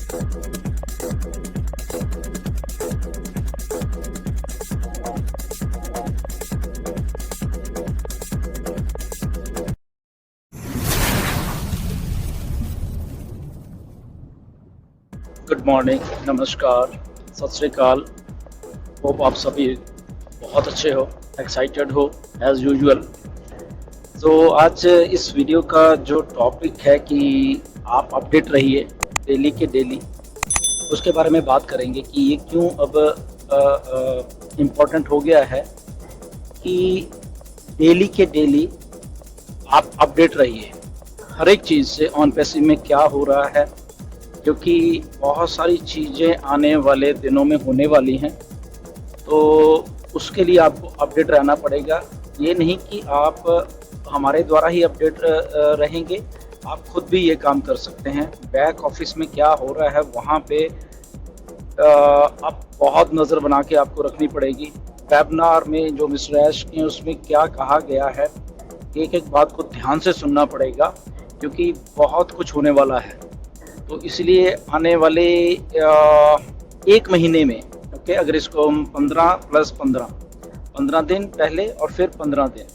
Good morning, नमस्कार, सत श्री अकाल। होप आप सभी बहुत अच्छे हो, एक्साइटेड हो एज़ यूजुअल। तो आज इस वीडियो का जो टॉपिक है कि आप अपडेट रहिए डेली के डेली, उसके बारे में बात करेंगे कि ये क्यों अब इम्पोर्टेंट हो गया है कि डेली के डेली आप अपडेट रहिए हर एक चीज़ से, ऑन पैसिव में क्या हो रहा है, क्योंकि बहुत सारी चीज़ें आने वाले दिनों में होने वाली हैं। तो उसके लिए आपको अपडेट रहना पड़ेगा। ये नहीं कि आप हमारे द्वारा ही अपडेट रहेंगे, आप खुद भी ये काम कर सकते हैं। बैक ऑफिस में क्या हो रहा है वहाँ पे आप बहुत नज़र बना के आपको रखनी पड़ेगी। वेबिनार में जो मिस्टर ऐश के उसमें क्या कहा गया है, एक एक बात को ध्यान से सुनना पड़ेगा, क्योंकि बहुत कुछ होने वाला है। तो इसलिए आने वाले एक महीने में, ओके, अगर इसको हम 15 + 15 दिन पहले और फिर 15 दिन,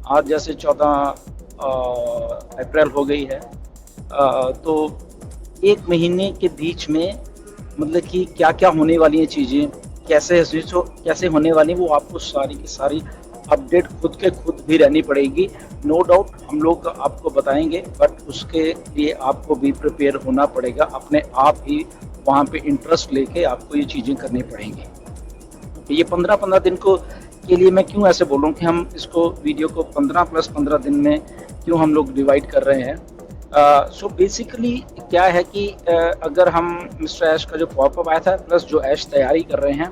आज जैसे 14 अप्रैल हो गई है, तो एक महीने के बीच में मतलब कि क्या क्या होने वाली हैं चीज़ें, कैसे होने वाली, वो आपको सारी की सारी अपडेट खुद भी रहनी पड़ेगी। नो डाउट हम लोग आपको बताएंगे, बट उसके लिए आपको भी प्रिपेयर होना पड़ेगा। अपने आप ही वहाँ पे इंटरेस्ट लेके आपको ये चीज़ें करनी पड़ेंगी। ये 15 दिन के लिए मैं क्यों ऐसे बोल रहा हूँ कि हम इसको वीडियो को 15 + 15 दिन में क्यों हम लोग डिवाइड कर रहे हैं। सो बेसिकली क्या है कि अगर हम मिस्टर ऐश का जो पॉपअप आया था प्लस जो ऐश तैयारी कर रहे हैं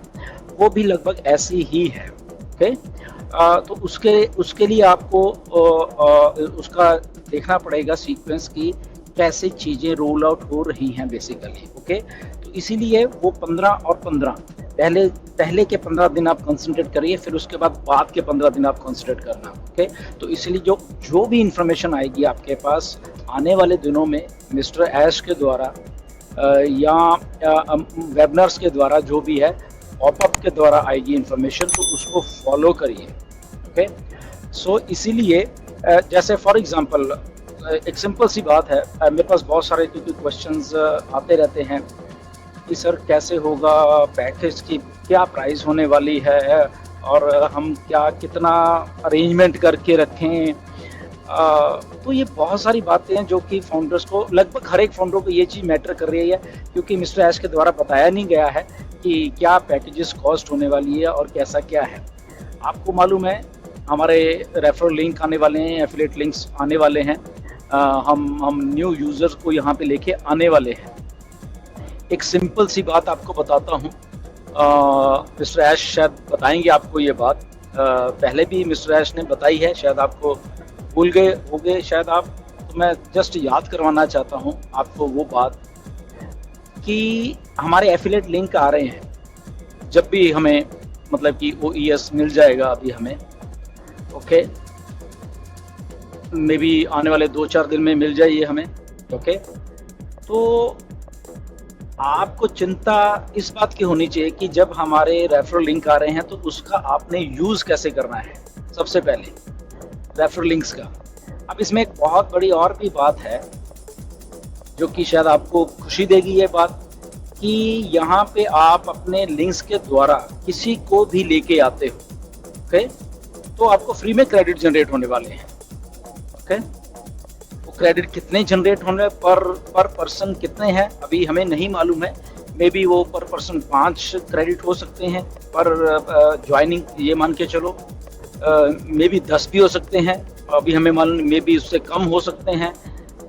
वो भी लगभग ऐसी ही है, ओके। तो उसके लिए आपको उसका देखना पड़ेगा सीक्वेंस की कैसे चीज़ें रोल आउट हो रही हैं बेसिकली, ओके। तो इसीलिए वो 15 और 15 पहले के 15 दिन आप कंसंट्रेट करिए, फिर उसके बाद के 15 दिन आप कंसंट्रेट करना, ओके। तो इसलिए जो भी इंफॉर्मेशन आएगी आपके पास आने वाले दिनों में मिस्टर ऐश के द्वारा या वेबिनार्स के द्वारा, जो भी है पॉपअप के द्वारा आएगी इंफॉर्मेशन, तो उसको फॉलो करिए, ओके। सो इसीलिए जैसे फॉर एग्जांपल एक सिंपल सी बात है, मेरे पास बहुत सारे क्वेश्चंस आते रहते हैं कि सर कैसे होगा, पैकेज की क्या प्राइस होने वाली है, और हम कितना अरेंजमेंट करके रखें। तो ये बहुत सारी बातें हैं जो कि फाउंडर्स को, लगभग हर एक फाउंडर को ये चीज़ मैटर कर रही है, क्योंकि मिस्टर ऐश के द्वारा बताया नहीं गया है कि क्या पैकेजेस कॉस्ट होने वाली है और कैसा क्या है। आपको मालूम है हमारे रेफरल लिंक आने वाले हैं, एफिलिएट लिंक्स आने वाले हैं, हम न्यू यूज़र्स को यहाँ पे लेके आने वाले हैं। एक सिंपल सी बात आपको बताता हूँ, मिस्टर ऐश शायद बताएंगे आपको ये बात, पहले भी मिस्टर ऐश ने बताई है, शायद आपको भूल गए होंगे शायद आप, तो मैं जस्ट याद करवाना चाहता हूँ आपको वो बात कि हमारे एफिलिएट लिंक आ रहे हैं जब भी हमें, मतलब कि OES मिल जाएगा अभी हमें, ओके। मे बी आने वाले 2-4 दिन में मिल जाइए हमें, ओके। तो आपको चिंता इस बात की होनी चाहिए कि जब हमारे रेफरल लिंक आ रहे हैं तो उसका आपने यूज़ कैसे करना है, सबसे पहले रेफरल लिंक्स का। अब इसमें एक बहुत बड़ी और भी बात है जो कि शायद आपको खुशी देगी, ये बात कि यहाँ पे आप अपने लिंक्स के द्वारा किसी को भी लेके आते हो, ओके, तो आपको फ्री में क्रेडिट जनरेट होने वाले हैं, ओके। वो क्रेडिट कितने जनरेट होने पर पर्सन कितने हैं अभी हमें नहीं मालूम है। मे बी वो पर पर्सन 5 क्रेडिट हो सकते हैं पर ज्वाइनिंग, ये मान के चलो मे बी 10 भी हो सकते हैं, अभी हमें मालूम, मे बी उससे कम हो सकते हैं,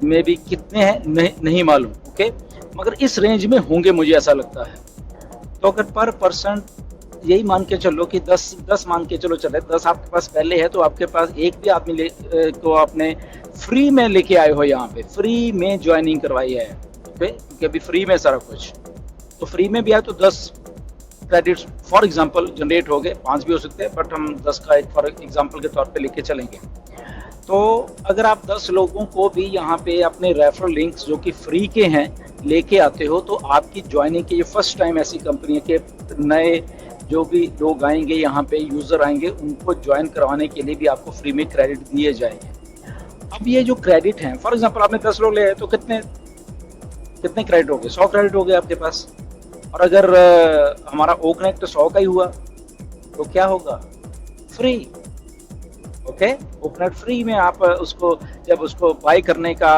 मे बी कितने हैं नहीं मालूम, ओके, मगर इस रेंज में होंगे मुझे ऐसा लगता है। तो अगर पर पर्सन यही मान के चलो कि 10 मान के चलो चले, 10 आपके पास पहले है, तो आपके पास एक भी आदमी को आपने फ्री में लेके आए हो, यहाँ पे फ्री में ज्वाइनिंग करवाई है, ओके, क्योंकि अभी फ्री में सारा कुछ, तो फ्री में भी आए तो 10 क्रेडिट्स फॉर एग्जांपल जनरेट हो गए, 5 भी हो सकते हैं, बट हम 10 का एक फॉर एग्जांपल के तौर पे लेके चलेंगे। तो अगर आप 10 लोगों को भी यहाँ पे अपने रेफरल लिंक्स जो कि फ्री के हैं लेके आते हो तो आपकी ज्वाइनिंग के ये फर्स्ट टाइम ऐसी कंपनी है कि नए जो भी लोग आएंगे यहाँ पे यूज़र आएंगे उनको ज्वाइन करवाने के लिए भी आपको फ्री में क्रेडिट दिए जाएंगे। अब ये जो क्रेडिट हैं, फॉर एग्जांपल आपने 10 लोग ले आए तो कितने कितने क्रेडिट हो गए? 100 क्रेडिट हो गए आपके पास। और अगर हमारा ओ कनेक्ट 100 का ही हुआ तो क्या होगा? Free. Okay, oh connect free में आप उसको जब उसको बाय करने का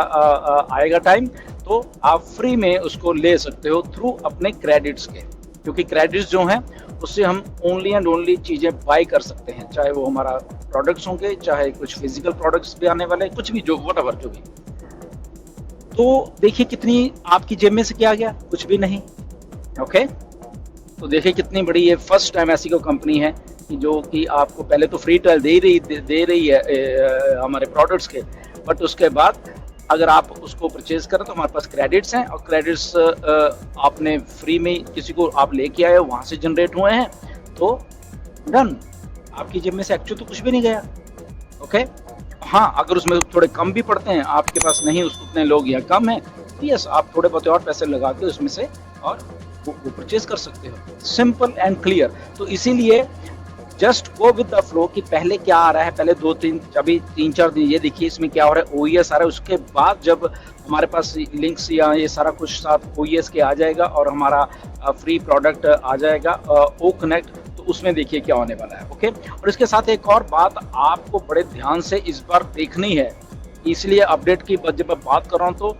आएगा टाइम तो आप फ्री में उसको ले सकते हो थ्रू अपने क्रेडिट्स के, क्योंकि क्रेडिट्स जो हैं उससे हम ओनली एंड ओनली चीज़ें बाय कर सकते हैं, चाहे वो हमारा प्रोडक्ट्स होंगे, चाहे कुछ फिजिकल प्रोडक्ट्स भी आने वाले, कुछ भी जो व्हाटएवर जो भी। तो देखिए कितनी आपकी जेब में से क्या गया? कुछ भी नहीं। ओके, तो देखिए कितनी बड़ी ये फर्स्ट टाइम ऐसी कोई कंपनी है कि जो कि आपको पहले तो फ्री ट्रायल दे रही है हमारे प्रोडक्ट्स के, बट उसके बाद अगर आप उसको परचेज करें तो हमारे पास क्रेडिट्स हैं, और क्रेडिट्स आपने फ्री में किसी को आप लेके आए हो, वहाँ से जनरेट हुए हैं, तो डन, आपकी जेब में से एक्चुअली तो कुछ भी नहीं गया। ओके, हाँ, अगर उसमें थोड़े कम भी पड़ते हैं, आपके पास नहीं उतने लोग या कम है, तो यस आप थोड़े बहुत और पैसे लगा के उसमें से और वो परचेज कर सकते हो। Simple and clear. तो इसीलिए just go with the flow कि पहले क्या आ रहा है, पहले 3-4 दिन ये देखिए इसमें क्या हो रहा है, ओईएस आ रहा है, उसके बाद जब हमारे पास लिंक्स या ये सारा कुछ साथ ओईएस के आ जाएगा और हमारा फ्री प्रोडक्ट आ जाएगा ओ कनेक्ट, तो उसमें देखिए क्या होने वाला है। ओके, और इसके साथ एक और बात आपको बड़े ध्यान से इस बार देखनी है, इसलिए अपडेट की जब मैं बात कर रहा हूँ तो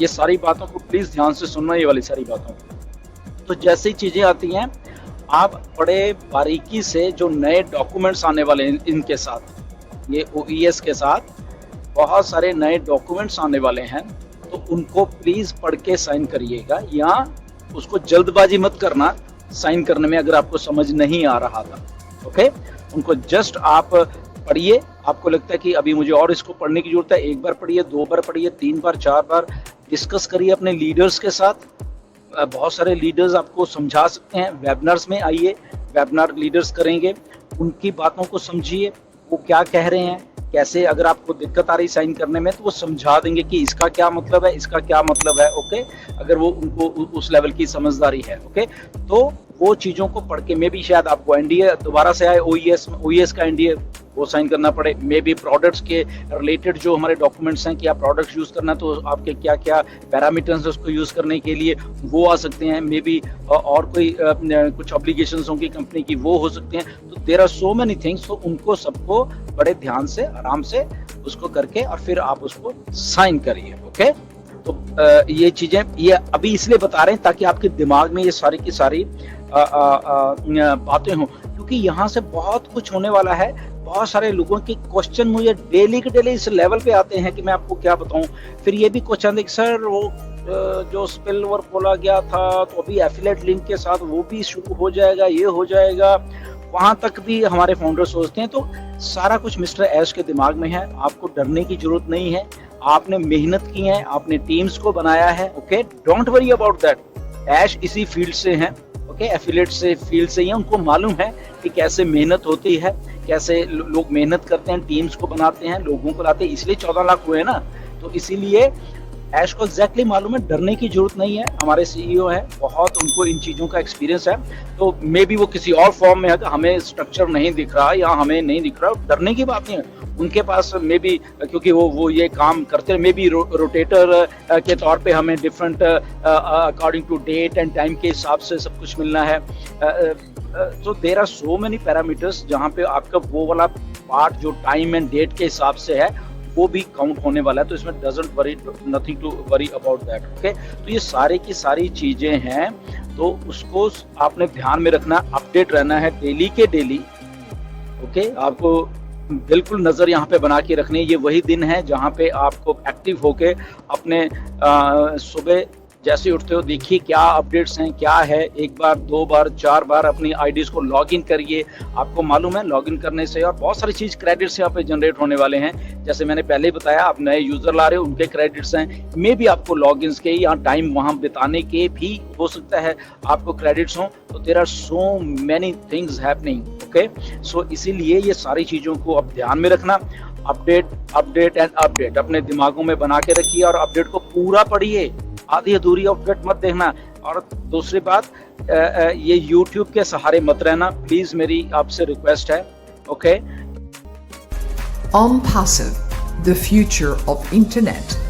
ये सारी बातों को प्लीज ध्यान से सुनना, ये वाली सारी बातों को। तो जैसी चीजें आती हैं आप बड़े बारीकी से जो नए डॉक्यूमेंट्स आने वाले हैं इनके साथ, ये ओईएस के साथ बहुत सारे नए डॉक्यूमेंट्स आने वाले हैं, तो उनको प्लीज पढ़ के साइन करिएगा, या उसको जल्दबाजी मत करना साइन करने में अगर आपको समझ नहीं आ रहा था। ओके, उनको जस्ट आप पढ़िए, आपको लगता है कि अभी मुझे और इसको पढ़ने की जरूरत है, एक बार पढ़िए, 2 बार पढ़िए, 3 बार 4 बार डिस्कस करिए अपने लीडर्स के साथ। बहुत सारे लीडर्स आपको समझा सकते हैं, वेबिनार्स में आइए, वेबिनार लीडर्स करेंगे, उनकी बातों को समझिए, वो क्या कह रहे हैं, कैसे, अगर आपको दिक्कत आ रही साइन करने में तो वो समझा देंगे कि इसका क्या मतलब है, इसका क्या मतलब है। ओके, अगर वो उनको उस लेवल की समझदारी है। ओके, तो वो चीज़ों को पढ़ के मे भी शायद आपको एनडीए दोबारा से आए, ओईएस का एनडीए वो साइन करना पड़े, मे बी प्रोडक्ट्स के रिलेटेड जो हमारे डॉक्यूमेंट्स हैं, क्या प्रोडक्ट्स यूज़ करना है तो आपके क्या क्या पैरामीटर्स है उसको यूज़ करने के लिए वो आ सकते हैं, मे बी और कोई कुछ ऑब्लिगेशंस होंगी कंपनी की वो हो सकते हैं। तो there are so many things, तो उनको सबको बड़े ध्यान से आराम से उसको करके और फिर आप उसको साइन करिए। ओके, तो ये चीज़ें ये अभी इसलिए बता रहे हैं ताकि आपके दिमाग में ये सारी की सारी बातें हों, क्योंकि यहाँ से बहुत कुछ होने वाला है। बहुत सारे लोगों के क्वेश्चन मुझे डेली के डेली इस लेवल पे आते हैं कि मैं आपको क्या बताऊं। फिर ये भी क्वेश्चन है कि सर वो जो स्पिल ओवर खोला गया था तो अभी एफिलिएट लिंक के साथ वो भी शुरू हो जाएगा, ये हो जाएगा, वहां तक भी हमारे फाउंडर सोचते हैं। तो सारा कुछ मिस्टर ऐश के दिमाग में है, आपको डरने की जरूरत नहीं है, आपने मेहनत की है, आपने टीम्स को बनाया है। Okay, don't worry about that. Aish इसी फील्ड से हैं, ओके, एफिलिएट से फील्ड से ही, उनको मालूम है कि कैसे मेहनत होती है, कैसे लोग मेहनत करते हैं, टीम्स को बनाते हैं, लोगों को लाते हैं, इसलिए 14 लाख हुए ना। तो इसीलिए ऐश को एग्जैक्टली मालूम है, डरने की जरूरत नहीं है। हमारे सीईओ है, बहुत उनको इन चीज़ों का एक्सपीरियंस है। तो मे बी वो किसी और फॉर्म में है, हमें स्ट्रक्चर नहीं दिख रहा या हमें नहीं दिख रहा, डरने की बात नहीं है। उनके पास मे बी क्योंकि वो ये काम करते हैं, मे बी रोटेटर के तौर पे हमें different according to date and time के हिसाब से सब कुछ मिलना है। तो there are so many parameters जहाँ पे आपका वो वाला पार्ट जो टाइम एंड डेट के हिसाब से है वो भी काउंट होने वाला है। तो इसमें doesn't worry, nothing to worry about that. Okay, तो ये सारे की सारी चीजें हैं, तो उसको आपने ध्यान में रखना, अपडेट रहना है डेली के डेली। ओके, आपको बिल्कुल नजर यहाँ पे बना के रखनी है। ये वही दिन है जहाँ पे आपको एक्टिव होके अपने सुबह जैसे उठते हो देखिए क्या अपडेट्स हैं, क्या है, 1 बार 2 बार 4 बार अपनी आईडीज को लॉगिन करिए। आपको मालूम है लॉगिन करने से और बहुत सारी चीज क्रेडिट्स यहाँ पे जनरेट होने वाले हैं। जैसे मैंने पहले ही बताया, आप नए यूजर ला रहे हो, उनके क्रेडिट्स हैं, मे भी आपको लॉगिन के या टाइम वहां बिताने के भी हो सकता है आपको क्रेडिट्स हों। तो there are so many things happening. Okay, so इसीलिए ये सारी चीजों को अब ध्यान में रखना। अपडेट अपडेट एंड अपडेट अपने दिमागों में बना के रखिए और अपडेट को पूरा पढ़िए। आधी अधूरी अपडेट मत देखना। और दूसरी बात, ये YouTube के सहारे मत रहना प्लीज, मेरी आपसे रिक्वेस्ट है। Okay. OnPassive, the future of internet.